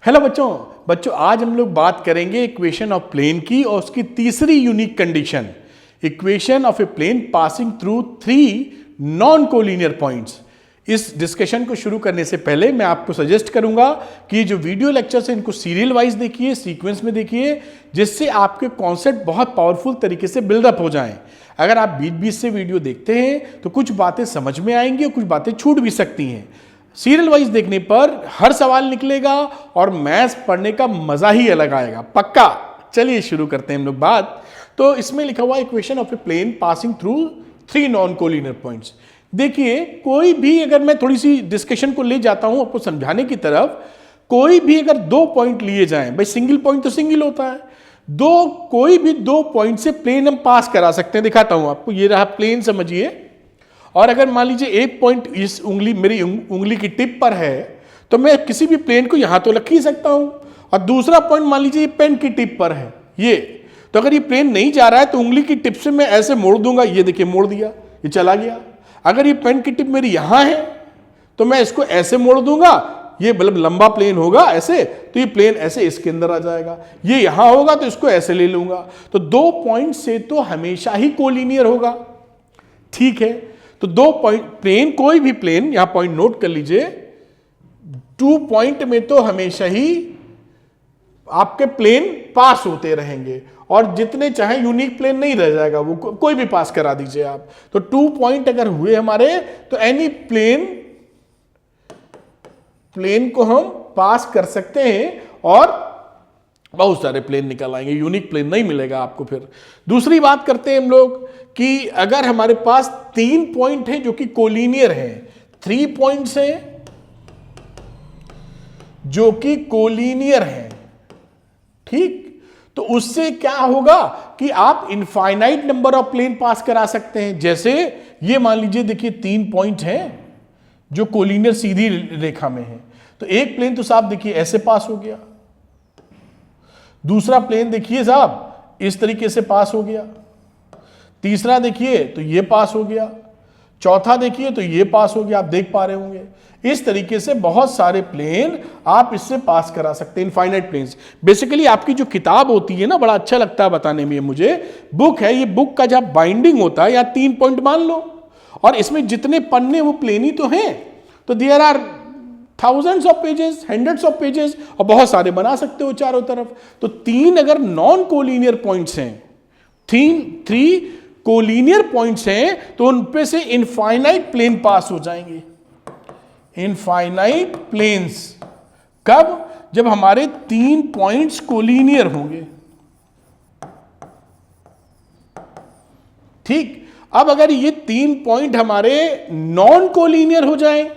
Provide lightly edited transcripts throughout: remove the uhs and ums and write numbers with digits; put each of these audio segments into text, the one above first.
Hello बच्चों आज हम लोग बात करेंगे इक्वेशन ऑफ प्लेन की और उसकी तीसरी unique condition, equation of a plane passing through three non collinear points. इस डिस्कशन को शुरू करने से पहले मैं आपको सजेस्ट करूंगा कि जो वीडियो लेक्चर्स हैं इनको सीरियल वाइज देखिए, सीक्वेंस में देखिए, जिससे आपके कॉन्सेप्ट बहुत पावरफुल तरीके से बिल्डअप हो जाएं। अगर आप बीच बीच से वीडियो देखते हैं तो कुछ बातें समझ में आएंगी और कुछ बातें छूट भी सकती हैं। सीरियल वाइज देखने पर हर सवाल निकलेगा और मैथ्स पढ़ने का मजा ही अलग आएगा, पक्का। चलिए शुरू करते हैं हम लोग बात। तो इसमें लिखा हुआ equation of a plane passing through three non collinear points. देखिए कोई भी, अगर मैं थोड़ी सी डिस्कशन को ले जाता हूं आपको समझाने की तरफ, कोई भी अगर दो पॉइंट लिए जाएं, भाई सिंगल पॉइंट तो सिंगल होता है, कोई भी दो पॉइंट से प्लेन हम पास करा सकते हैं। दिखाता हूं आपको, ये रहा प्लेन समझिए। और अगर मान लीजिए एक पॉइंट इस मेरी उंगली की टिप पर है तो मैं किसी भी प्लेन को यहां तो रख ही सकता हूं, और दूसरा पॉइंट मान लीजिए पेन की टिप पर है ये, तो अगर ये प्लेन नहीं जा रहा है तो उंगली की टिप से मैं ऐसे मोड़ दूंगा, ये देखिए मोड़ दिया, ये चला गया। अगर ये पेन की टिप मेरी यहां है तो मैं इसको ऐसे मोड़ दूंगा, ये मतलब लंबा प्लेन होगा ऐसे, तो ये प्लेन ऐसे इसके अंदर आ जाएगा। ये यहां होगा तो इसको ऐसे ले लूंगा। तो दो पॉइंट से तो हमेशा ही कोलिनियर होगा, ठीक है। तो दो पॉइंट प्लेन, कोई भी प्लेन, यहां पॉइंट नोट कर लीजिए, टू पॉइंट में तो हमेशा ही आपके प्लेन पास होते रहेंगे, और जितने चाहे यूनिक प्लेन नहीं रह जाएगा, वो कोई भी पास करा दीजिए आप। तो टू पॉइंट अगर हुए हमारे तो एनी प्लेन को हम पास कर सकते हैं और बहुत सारे प्लेन निकल आएंगे, यूनिक प्लेन नहीं मिलेगा आपको। फिर दूसरी बात करते हैं हम लोग कि अगर हमारे पास तीन पॉइंट हैं जो कि कोलिनियर हैं, थ्री पॉइंट्स हैं जो कि कोलिनियर हैं, ठीक, तो उससे क्या होगा कि आप इनफाइनाइट नंबर ऑफ प्लेन पास करा सकते हैं। जैसे ये मान लीजिए, देखिए तीन पॉइंट हैं जो कोलिनियर सीधी रेखा में है, तो एक प्लेन तो साहब देखिए ऐसे पास हो गया, दूसरा प्लेन देखिए साहब इस तरीके से पास हो गया, तीसरा देखिए तो ये पास हो गया, चौथा देखिए तो ये पास हो गया, आप देख पा रहे होंगे। इस तरीके से बहुत सारे प्लेन आप इससे पास करा सकते हैं, इनफाइनाइट प्लेन्स। बेसिकली आपकी जो किताब होती है ना, बड़ा अच्छा लगता है बताने में मुझे, बुक है, ये बुक का जब बाइंडिंग होता है, या तीन पॉइंट मान लो, और इसमें जितने पन्ने वो प्लेन ही तो हैं, तो there are thousands of pages, hundreds of pages, और बहुत सारे बना सकते हो चारों तरफ। तो तीन अगर नॉन कोलिनियर पॉइंट्स हैं, थ्री कोलिनियर पॉइंट्स हैं, तो उन पे से इनफाइनाइट प्लेन पास हो जाएंगे। इनफाइनाइट प्लेन्स कब? जब हमारे तीन पॉइंट्स कोलिनियर होंगे, ठीक। अब अगर ये तीन पॉइंट हमारे नॉन कोलिनियर हो जाएं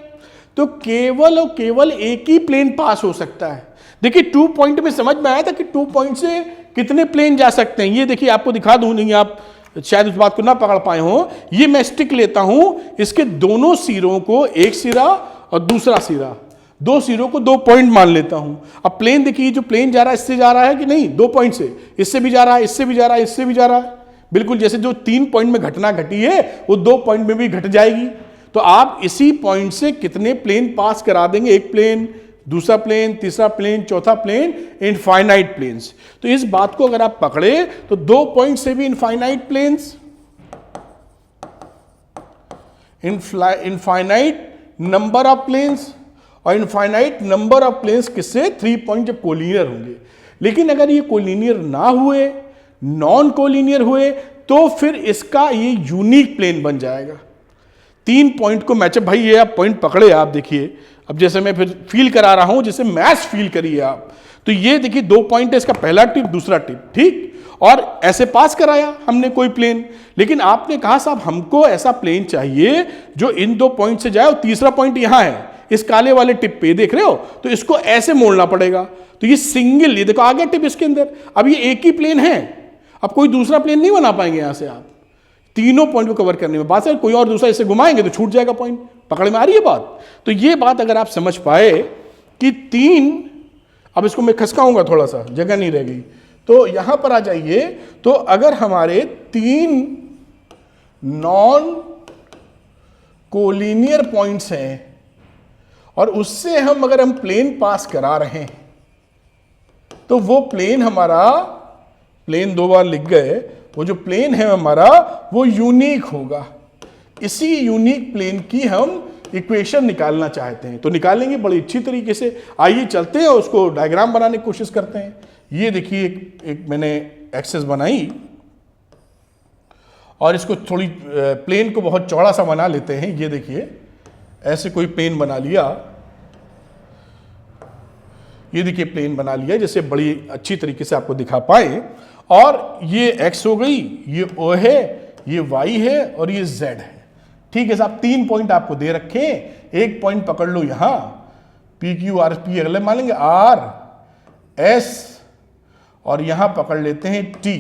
तो केवल और केवल एक ही प्लेन पास हो सकता है। देखिए टू पॉइंट में समझ में आया था कि टू पॉइंट से कितने प्लेन जा सकते हैं। ये देखिए आपको दिखा दूं, नहीं आप शायद उस बात को ना पकड़ पाए हो। ये मैं स्टिक लेता हूं, इसके दोनों सिरों को, एक सिरा और दूसरा सिरा, दो सिरों को दो पॉइंट मान लेता हूं। अब प्लेन देखिए, जो प्लेन जा रहा है इससे जा रहा है कि नहीं, दो पॉइंट से, इससे भी जा रहा है, इससे भी जा रहा है, इससे भी जा रहा है। बिल्कुल जैसे जो तीन पॉइंट में घटना घटी है वो दो पॉइंट में भी घट जाएगी। तो आप इसी पॉइंट से कितने प्लेन पास करा देंगे, एक प्लेन, दूसरा प्लेन, तीसरा प्लेन, चौथा प्लेन, इनफाइनाइट प्लेन्स। तो इस बात को अगर आप पकड़े तो दो पॉइंट से भी infinite planes, infinite number of planes, और इनफाइनाइट नंबर ऑफ प्लेन्स किससे? थ्री पॉइंट जब कोलिनियर होंगे। लेकिन अगर ये कोलिनियर ना हुए, नॉन कोलिनियर हुए, तो फिर इसका ये यूनिक प्लेन बन जाएगा। तीन पॉइंट को मैचअप, भाई ये आप पॉइंट पकड़े, आप देखिए, अब जैसे मैं फिर फील करा रहा हूं, जैसे मैच फील करिए आप, तो ये देखिए दो पॉइंट है, इसका पहला टिप, दूसरा टिप, ठीक, और ऐसे पास कराया हमने कोई प्लेन। लेकिन आपने कहा साहब हमको ऐसा प्लेन चाहिए जो इन दो पॉइंट से जाए, और तीसरा पॉइंट यहां है इस काले वाले टिप पे, देख रहे हो, तो इसको ऐसे मोड़ना पड़ेगा। तो ये सिंगल, ये देखो आ गया टिप इसके अंदर। अब ये एक ही प्लेन है, अब कोई दूसरा प्लेन नहीं बना पाएंगे यहां से आप तीनों पॉइंट को कवर करने में। बात है कोई और दूसरा इसे घुमाएंगे तो छूट जाएगा पॉइंट। पकड़ में आ रही है बात? तो ये बात अगर आप समझ पाए कि तीन, अब इसको मैं खसकाऊंगा थोड़ा सा, जगह नहीं रह गई, तो यहां पर आ जाइए। तो अगर हमारे तीन नॉन कोलिनियर पॉइंट्स हैं और उससे हम अगर हम प्लेन पास करा रहे हैं, तो वो प्लेन हमारा, प्लेन 2 बार लिख गए, वो जो प्लेन है हमारा वो यूनिक होगा। इसी यूनिक प्लेन की हम इक्वेशन निकालना चाहते हैं, तो निकालेंगे बड़ी अच्छी तरीके से। आइए चलते हैं उसको डायग्राम बनाने की कोशिश करते हैं। ये देखिए एक मैंने एक्सेस बनाई और इसको थोड़ी प्लेन को बहुत चौड़ा सा बना लेते हैं। ये देखिए ऐसे कोई प्लेन बना लिया, ये देखिए प्लेन बना लिया जैसे बड़ी अच्छी तरीके से आपको दिखा पाए। और ये x हो गई, ये O है, ये y है और ये z है। ठीक है साहब, 3 पॉइंट आपको दे रखे, एक पॉइंट पकड़ लो यहां P Q R P, अगले मान लेंगे R S और यहां पकड़ लेते हैं T।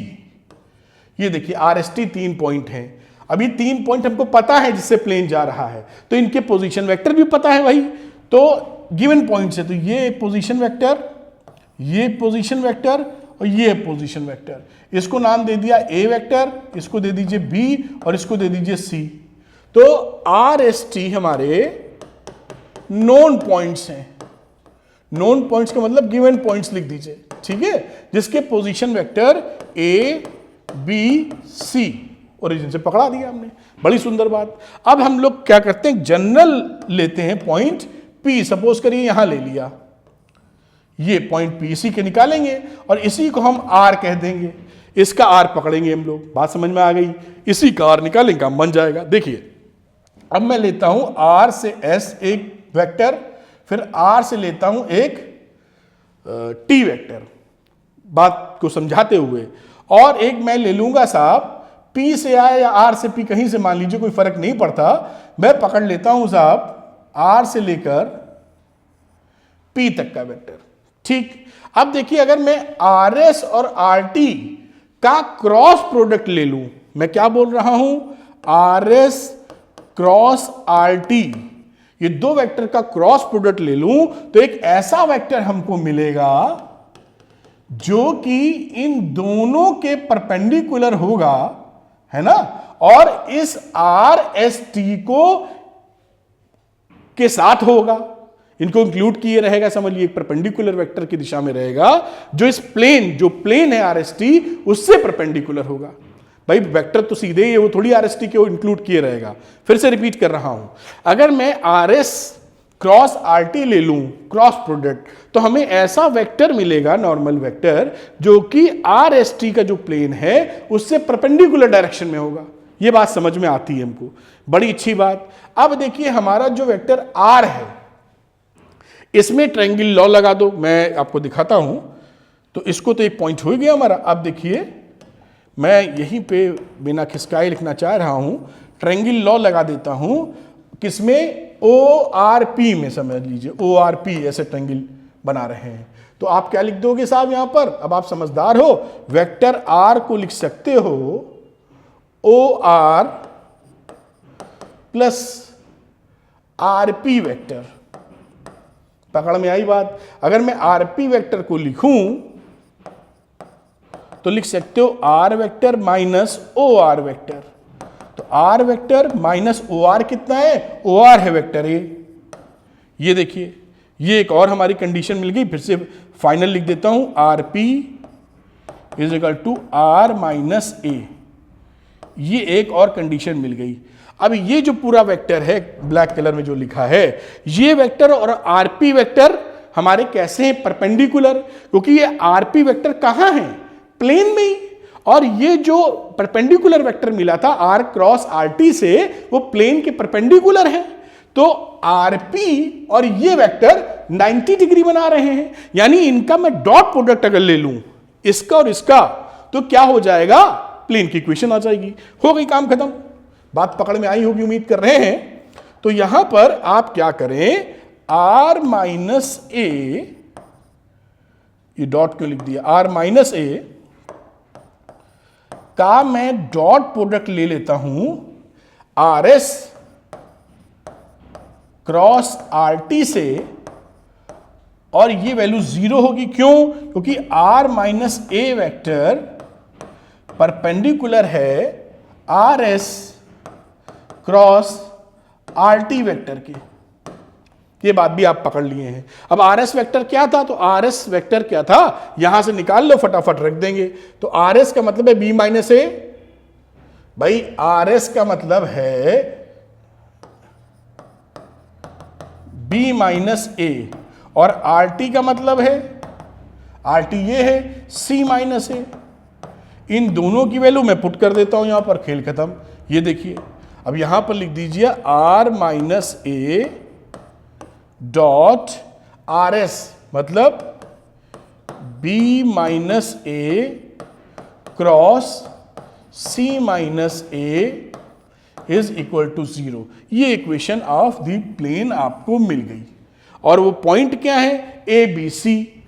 ये देखिए R S T 3 पॉइंट हैं। अभी 3 पॉइंट हमको पता है जिससे प्लेन जा रहा है, तो इनके पोजीशन वेक्टर भी पता है भाई। तो गिवन पॉइंट से तो ये पोजीशन वेक्टर, ये पोजीशन वेक्टर और ये पोजीशन वेक्टर, इसको नाम दे दिया A वेक्टर, इसको दे दीजिए B और इसको दे दीजिए C। तो R S T हमारे नोन पॉइंट्स हैं। नोन पॉइंट्स का मतलब गिवन पॉइंट्स लिख दीजिए, ठीक है, जिसके position vector A B C origin से पकड़ा दिया हमने। बड़ी सुंदर बात। अब हम लोग क्या करते हैं, जनरल लेते हैं पॉइंट P, सपोज करिए यहां ले लिया, ये पॉइंट P इसी के निकालेंगे और इसी को हम R कह देंगे, इसका R पकड़ेंगे हम लोग। बात समझ में आ गई? इसी का R निकालेंगे, काम बन जाएगा। देखिए अब मैं लेता हूं R से S एक वेक्टर, फिर R से लेता हूं एक T वेक्टर, बात को समझाते हुए, और एक मैं ले लूंगा साहब P से आए या R से P, कहीं से मान लीजिए, कोई फर्क नहीं पड़ता। मैं पकड़ लेता हूं साहब R से लेकर P तक का वेक्टर। ठीक, अब देखिए अगर मैं RS और RT का क्रॉस प्रोडक्ट ले लूं, मैं क्या बोल रहा हूं, RS क्रॉस RT, ये दो वेक्टर का क्रॉस प्रोडक्ट ले लूं तो एक ऐसा वेक्टर हमको मिलेगा जो कि इन दोनों के परपेंडिकुलर होगा, है ना, और इस RST को के साथ होगा, इनको इंक्लूड किए रहेगा। समझ लीजिए एक परपेंडिकुलर वेक्टर की दिशा में रहेगा जो इस प्लेन, जो प्लेन है RST, उससे परपेंडिकुलर होगा। भाई वेक्टर तो सीधे ही है, वो थोड़ी RST को इंक्लूड किए रहेगा। फिर से रिपीट कर रहा हूं, अगर मैं RS क्रॉस RT ले लूं क्रॉस प्रोडक्ट, तो हमें ऐसा वेक्टर मिलेगा, नॉर्मल वेक्टर, जो कि RST का जो प्लेन है उससे परपेंडिकुलर डायरेक्शन में होगा। ये बात समझ में आती है हमको, बड़ी अच्छी बात। अब देखिए हमारा जो वेक्टर R है, इसमें ट्रायंगल लॉ लगा दो, मैं आपको दिखाता हूं। तो इसको तो एक पॉइंट हो गया हमारा। अब देखिए मैं यहीं पे बिना खिसकाए लिखना चाह रहा हूं, ट्रायंगल लॉ लगा देता हूं, किसमें, ORP में। समझ लीजिए ORP ऐसे ट्रायंगल बना रहे हैं, तो आप क्या लिख दोगे साहब यहां पर, अब आप समझदार हो, वेक्टर R को लिख सकते हो OR प्लस RP वेक्टर। पकड़ में आई बात? अगर मैं RP वेक्टर को लिखूं तो लिख सकते हो R vector minus OR vector. तो R वेक्टर माइनस OR कितना है, OR है वेक्टर A। ये देखिए ये एक और हमारी कंडीशन मिल गई। फिर से फाइनल लिख देता हूं, RP is equal to R minus A। ये एक और कंडीशन मिल गई। अब ये जो पूरा वेक्टर है ब्लैक कलर में जो लिखा है, ये वेक्टर और RP वेक्टर हमारे कैसे हैं, परपेंडिकुलर, क्योंकि ये RP वेक्टर कहां है, प्लेन में ही, और ये जो परपेंडिकुलर वेक्टर मिला था R क्रॉस RT से, वो प्लेन के परपेंडिकुलर है। तो RP और ये वेक्टर 90 डिग्री बना रहे हैं, यानी इनका मैं डॉट प्रोडक्ट अगर ले लूं, इसका और इसका, तो क्या हो जाएगा, प्लेन की इक्वेशन आ जाएगी। हो गई, काम खत्म। बात पकड़ में आई होगी, उम्मीद कर रहे हैं। तो यहां पर आप क्या करें, R माइनस A, ये डॉट क्यों लिख दिया, R माइनस A का मैं डॉट प्रोडक्ट ले लेता हूं RS क्रॉस RT से, और ये वैल्यू 0 होगी। क्यों? क्योंकि R minus A vector perpendicular है RS क्रॉस RT वेक्टर के। ये बात भी आप पकड़ लिए हैं। अब आर एस वेक्टर क्या था, तो आर एस वेक्टर क्या था, यहां से निकाल लो, फटाफट रख देंगे। तो आर एस का मतलब है बी माइनस ए, भाई आर एस का मतलब है बी माइनस ए, और आर टी का मतलब है, आर टी ये है सी माइनस ए। इन दोनों की वैल्यू मैं पुट कर देता हूं यहां पर, खेल खत्म। ये देखिए, अब यहां पर लिख दीजिए आर माइनस ए डॉट आर एस, मतलब B minus A cross C minus A is equal to 0। ये इक्वेशन ऑफ द प्लेन आपको मिल गई। और वो पॉइंट क्या है, ए बी सी,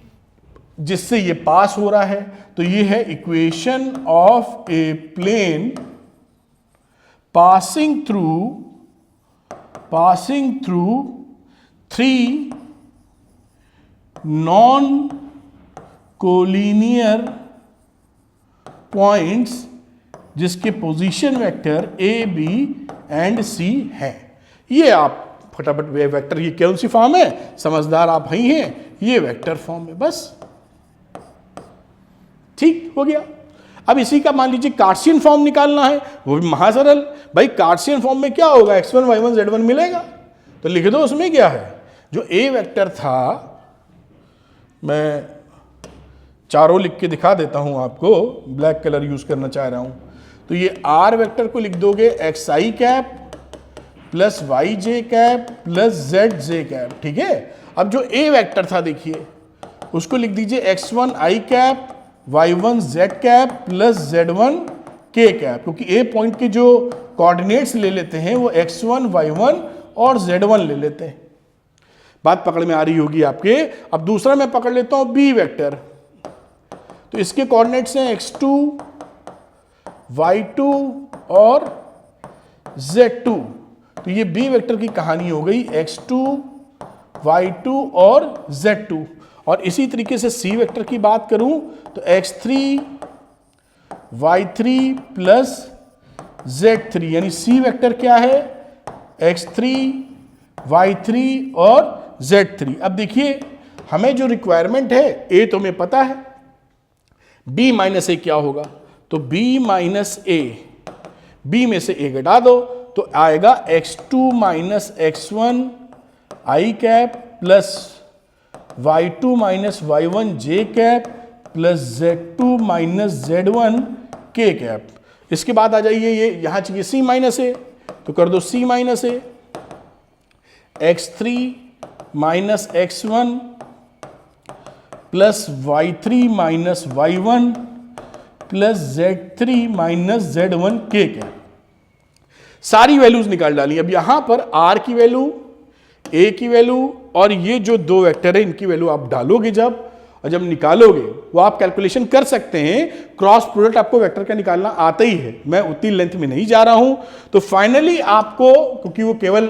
जिससे ये पास हो रहा है। तो ये है equation of a plane passing through 3 non collinear points जिसके position vector A B and C है। ये आप फटाफट वेक्टर की कौन सी फॉर्म है, समझदार आप ही हैं, ये वेक्टर फॉर्म है, बस ठीक हो गया। अब इसी का मान लीजिए कार्टेशियन फॉर्म निकालना है, वो भी महासरल। भाई कार्टेशियन फॉर्म में क्या होगा, x1 y1 z1 मिलेगा, तो लिख दो उसमें क्या है। जो ए वेक्टर था, मैं चारों लिख के दिखा देता हूं आपको, ब्लैक कलर यूज करना चाह रहा हूं। तो ये आर वेक्टर को लिख दोगे एक्स आई कैप प्लस वाई जे cap plus Z J cap, ठीक है। अब जो ए वेक्टर था देखिए, उसको लिख दीजिए x1 i cap y1 z cap plus z1 k cap, क्योंकि ए पॉइंट के जो कोऑर्डिनेट्स ले लेते हैं वो x1 y1 और z1 ले लेते हैं। बात पकड़ में आ रही होगी आपके। अब दूसरा मैं पकड़ लेता हूं बी वेक्टर, तो इसके कोऑर्डिनेट्स हैं x2 y2 और z2। तो ये बी वेक्टर की कहानी हो गई x2 y2 और z2। और इसी तरीके से सी वेक्टर की बात करूं तो x3 y3 प्लस z3, यानी सी वेक्टर क्या है, x3 y3 और z3। अब देखिए हमें जो रिक्वायरमेंट है, ए तो हमें पता है, b माइनस ए क्या होगा, तो b माइनस ए, b में से a घटा दो तो आएगा x2 minus x1 i cap plus y2 minus y1 j cap plus z2 minus z1 k cap. इसके बाद आ जाइए, ये यहां चाहिए c माइनस ए, तो कर दो c माइनस ए, x3 minus x1 plus y3 minus y1 plus z3 minus z1 k cap. सारी वैल्यूज निकाल डाली। अब यहां पर r की वैल्यू, a की वैल्यू और ये जो दो वेक्टर है इनकी वैल्यू आप डालोगे जब, और जब निकालोगे वो आप कैलकुलेशन कर सकते हैं। क्रॉस प्रोडक्ट आपको वेक्टर का निकालना आता ही है, मैं उतनी लेंथ में नहीं जा रहा हूं। तो फाइनली आपको, क्योंकि वो केवल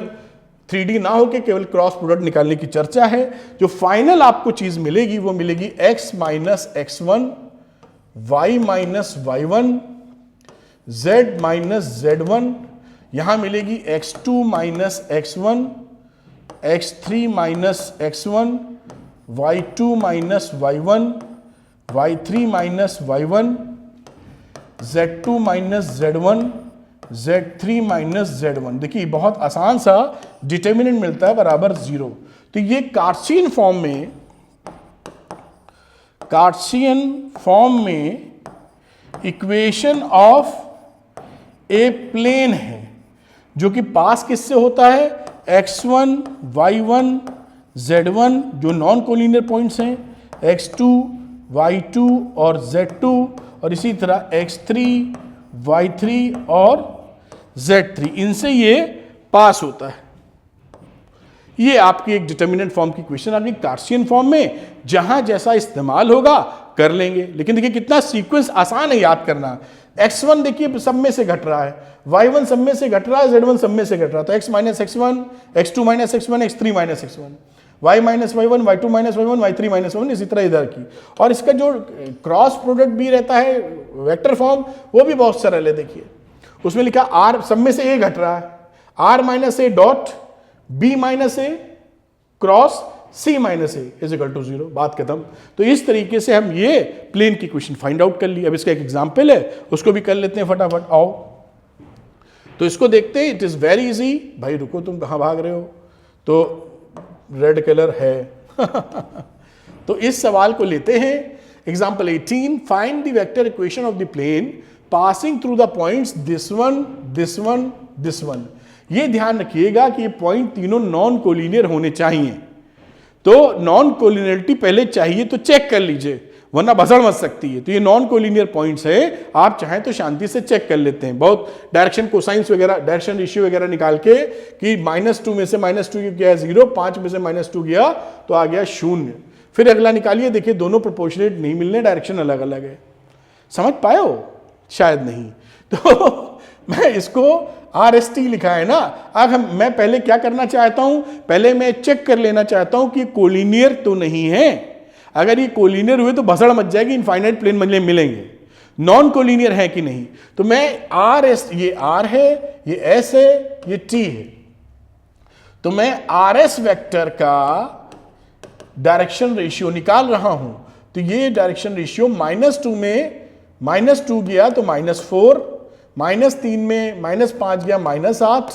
3D ना हो के केवल क्रॉस प्रोडक्ट निकालने की चर्चा है, जो फाइनल आपको चीज मिलेगी वो मिलेगी x minus x1 y minus y1 z minus z1, यहां मिलेगी x2 minus x1 x3 minus x1 y2 minus y1 y3 minus y1 z2 minus z1 z3 minus z1। देखिए बहुत आसान सा डिटर्मिनेंट मिलता है बराबर 0। तो ये कार्टेशियन फॉर्म में इक्वेशन ऑफ ए प्लेन है, जो कि पास किससे होता है, x1 y1 z1 जो नॉन कोलिनियर पॉइंट्स हैं, x2 y2 और z2, और इसी तरह x3 y3 और z3, इनसे ये पास होता है। ये आपकी एक डिटर्मिनेंट फॉर्म की क्वेश्चन आपकी कार्टेशियन फॉर्म में जहां जैसा इस्तेमाल होगा कर लेंगे। लेकिन देखिए कितना सीक्वेंस आसान है याद करना। x1 देखिए सब में से घट रहा है, y1 सब में से घट रहा है, z1 सब में से घट रहा है, तो x minus x1, x2 minus x1, x3 minus x1, y minus y1, y2 minus y1, y3 minus y1, इसी तरह इधर की। और इसका जो क्रॉस प्रोडक्ट भी रहता है वेक्टर फॉर्म, वो भी बहुत सरल है। देखिए उसमें लिखा r सब में से a घट रहा है, r minus A dot b minus A cross c minus A is equal to 0, बात खत्म। तो इस तरीके से हम ये प्लेन की इक्वेशन फाइंड आउट कर ली। अब इसका एक एग्जाम्पल है, उसको भी कर लेते हैं फटाफट, आओ। तो इसको देखते हैं, इट इज वेरी इजी। भाई रुको, तुम कहाँ भाग रहे हो? तो रेड कलर है तो इस सवाल को लेते हैं। Example 18, find the vector equation of the plane passing through the points this one, this one, this one. ये ध्यान रखिएगा कि ये पॉइंट तीनों नॉन कोलिनियर होने चाहिए। तो नॉन कोलिनियरिटी पहले चाहिए तो चेक कर लीजिए, वरना भसड़ मच सकती है। तो ये नॉन कोलिनियर पॉइंट्स है, आप चाहें तो शांति से चेक कर लेते हैं। बहुत डायरेक्शन कोसाइंस वगैरह, डायरेक्शन रेशियो वगैरह निकाल के कि -2 में से -2 गया 0, 5 में से -2 गया तो आ गया 0। फिर अगला निकालिए, देखिए दोनों प्रोपोर्शनेट नहीं मिलने, डायरेक्शन अलग अलग है। समझ पाए हो? शायद नहीं। तो मैं इसको RST लिखा है ना। अब मैं पहले क्या करना चाहता हूं, पहले मैं चेक कर लेना चाहता हूं कि कोलिनियर तो नहीं है। अगर ये कोलिनियर हुए तो भसड़ मच जाएगी, इनफाइनाइट प्लेन मिलेंगे। नॉन कोलिनियर है कि नहीं, तो मैं RS, ये R है, ये S है, ये T है, तो मैं RS वेक्टर का डायरेक्शन रेशियो निकाल रहा हूं। तो ये डायरेक्शन रेशियो -2 में -2 गया तो -4, -3 में -5 गया -8,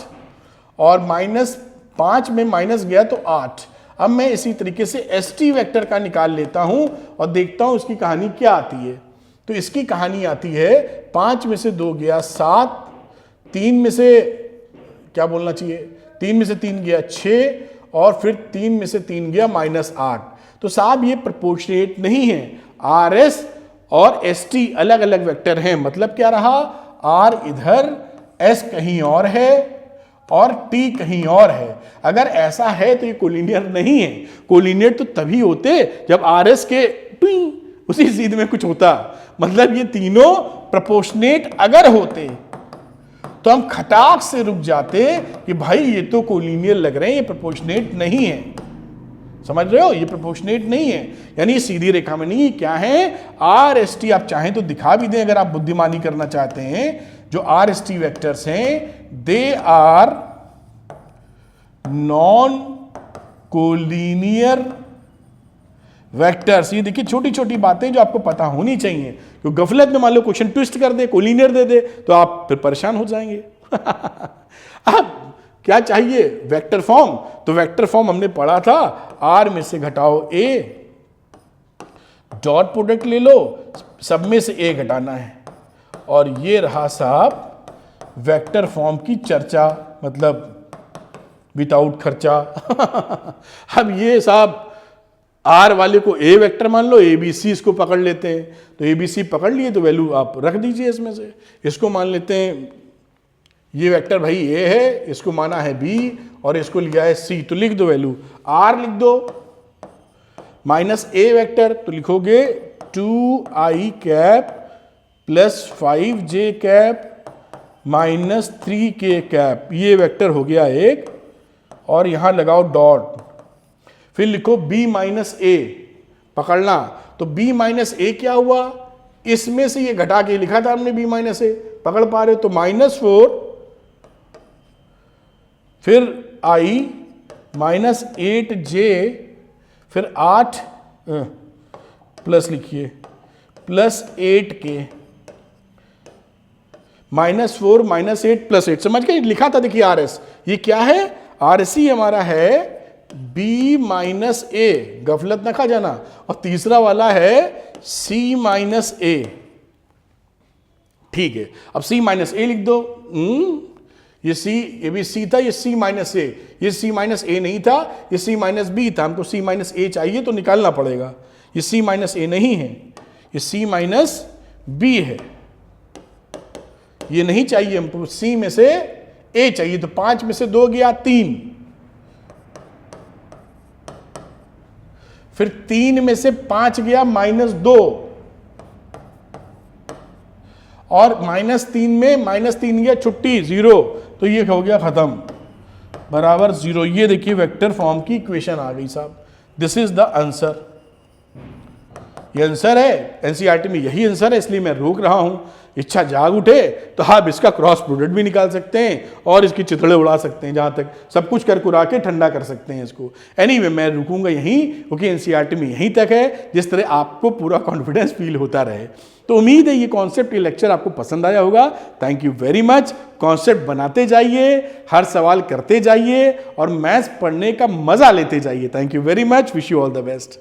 और -5 में माइनस गया तो 8। अब मैं इसी तरीके से ST वेक्टर का निकाल लेता हूं और देखता हूं इसकी कहानी क्या आती है। तो इसकी कहानी आती है 5 में से 2 गया 7, 3 में से क्या बोलना चाहिए, 3 में से 3 गया 6, और फिर 3 में से 3 गया -8। तो साहब ये प्रोपोर्शनेट नहीं है। RS और ST अलग अलग वेक्टर हैं। मतलब क्या रहा, R इधर, S कहीं और है और T कहीं और है। अगर ऐसा है तो ये कोलिनियर नहीं है। कोलिनियर तो तभी होते जब RS के उसी सीध में कुछ होता। मतलब ये तीनों प्रोपोर्शनेट अगर होते तो हम खटाक से रुक जाते कि भाई ये तो कोलिनियर लग रहे हैं, ये प्रोपोर्शनेट नहीं है। समझ रहे हो, ये प्रोपोर्शनेट नहीं है, यानी सीधी रेखा में नहीं। क्या है, RST आप चाहें तो दिखा भी दें अगर आप बुद्धिमानी करना चाहते हैं। जो RST वेक्टर्स हैं they are non collinear vectors. ये देखिए छोटी छोटी बातें जो आपको पता होनी चाहिए, क्यों गफलत में मान लो क्वेश्चन ट्विस्ट कर दे, कोलिनियर दे दे, तो आप फिर परेशान हो जाएंगे। अब क्या चाहिए, वेक्टर फॉर्म। तो वेक्टर फॉर्म हमने पढ़ा था, R में से घटाओ A, डॉट प्रोडक्ट ले लो, सब में से A घटाना है, और ये रहा साहब वेक्टर फॉर्म की चर्चा, मतलब विदाउट खर्चा। अब ये साहब R वाले को A वेक्टर मान लो, ABC इसको पकड़ लेते हैं, तो ABC पकड़ लिए तो वैल्यू आप रख दीजिए इसमें से। इसको मान लेते हैं ये वेक्टर भाई A है, इसको माना है B और इसको लिया है C, तो लिख दो वैल्यू, R लिख दो -A वेक्टर, तो लिखोगे 2i cap plus 5j cap minus 3k cap. ये वेक्टर हो गया एक, और यहां लगाओ डॉट, फिर लिखो B माइनस A पकड़ना। तो B माइनस A क्या हुआ, इसमें से ये घटा के लिखा था हमने B माइनस A, पकड़ पा रहे हो, तो -4, फिर I -8j, फिर 8 प्लस लिखिए प्लस 8k, -4 -8 प्लस 8। समझ गए, लिखा था देखिए RS, ये क्या है, RC हमारा है B माइनस A, गफलत ना खा जाना, और तीसरा वाला है C माइनस A। ठीक है, अब C माइनस A लिख दो। ये C, ये भी C था, ये C माइनस A, ये C माइनस A नहीं था, ये C माइनस B था, हमको C माइनस A चाहिए तो निकालना पड़ेगा। ये C माइनस A नहीं है, ये C माइनस B है, ये नहीं चाहिए हमको, C में से A चाहिए, तो 5 में से 2 गया 3, फिर 3 में से 5 गया -2, और -3 में -3 गया छुट्टी 0, तो ये हो गया खत्म, बराबर 0। ये देखिए वेक्टर फॉर्म की इक्वेशन आ गई साहब, दिस इज द आंसर। ये आंसर है, एनसीईआरटी में यही आंसर है, इसलिए मैं रोक रहा हूं। इच्छा जाग उठे तो आप इसका क्रॉस प्रोडक्ट भी निकाल सकते हैं और इसकी चितड़े उड़ा सकते हैं, जहाँ तक सब कुछ कर कुरा के ठंडा कर सकते हैं इसको। एनीवे मैं रुकूंगा यहीं, क्योंकि एनसीईआरटी में यहीं तक है, जिस तरह आपको पूरा कॉन्फिडेंस फील होता रहे। तो उम्मीद है ये कॉन्सेप्ट, ये लेक्चर आपको पसंद आया होगा। Thank you very much. Concept बनाते जाइए, हर सवाल करते जाइए और मैथ्स पढ़ने का मजा लेते जाइए। Thank you very much. Wish you all the best.